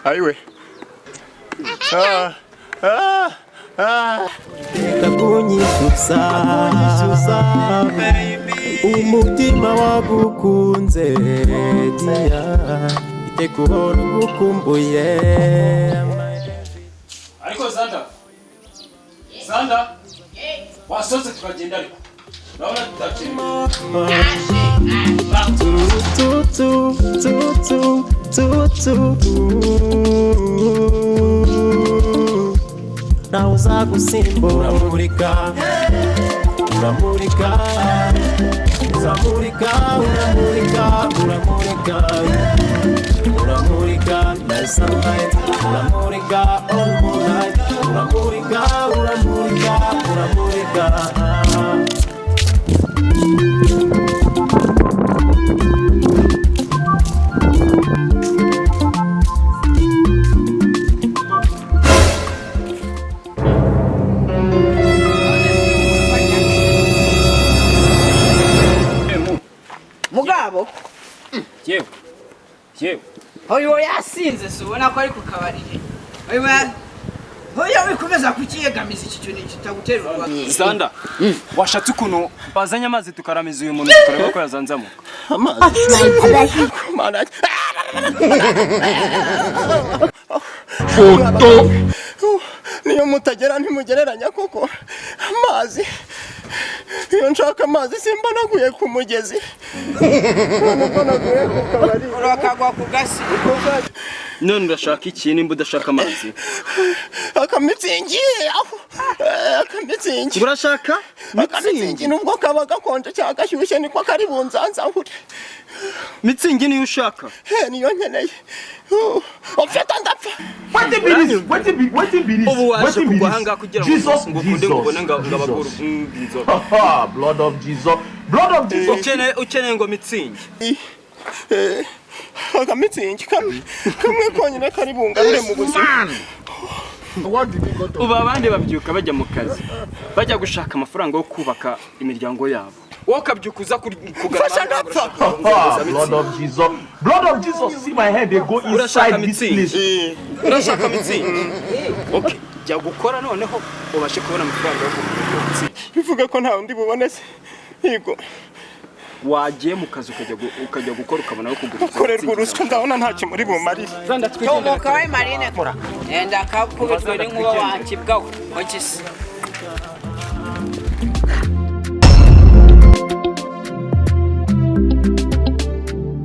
Ayiwe. Ndakunyisusa umutima wagukunze dia itekubona gukumbuye. Ariko Xander wasoze tukagenda ariko naona tutakiri na uza gusimbura uramurika na sunlight uramurika all moonlight uramurika Mugabo yewe hoyo yasinze subona ko ari kukabarire hoyo wikomeza kukiyegamiza iki kintu kitagutera urwa. Xander washatse ukuntu bazanye amazi tukaramiza uyu muntu tukareba ko yazanzamuka Foto niyo mutagera ntimugereranya koko amazi iyo nshaka amazi simba naguye ku mugezi urakagwa ku gasi none urashaka iki nimba udashaka amazi akamitsingi urashaka mitsingi nubwo kaba gakonje cyangwa gashyushye niko kari bunzanzahure mitsingi niyo ushaka niyo nkeneye ofeta ndapfa What the ubu waje kugwahanga kugira ngo ngukunde ngubone ngabaguru inzoga blood of Jesus ukene ngo mitsingi akamitsingi kamwe konyine kari bungarure mu buzima. ubu abandi babyuka bajya mu kazi bajya gushaka amafaranga yo kubaka imiryango yabo wowe kabyukuza kugarama blood of Jesus see my head they go inside this place. urashaka mitsingi okay jya gukora noneho ubashe kubona amafaranga yo kubaka bivuga ko nta undi bubonese yego wagiye mu kazi ukajya gukora ukabona yo kugura korerwa uruswa ndabona ntacyo muri bumarire Tomoka we Marine kora enda kakubitwe n'inkuba wakibwaho wakisi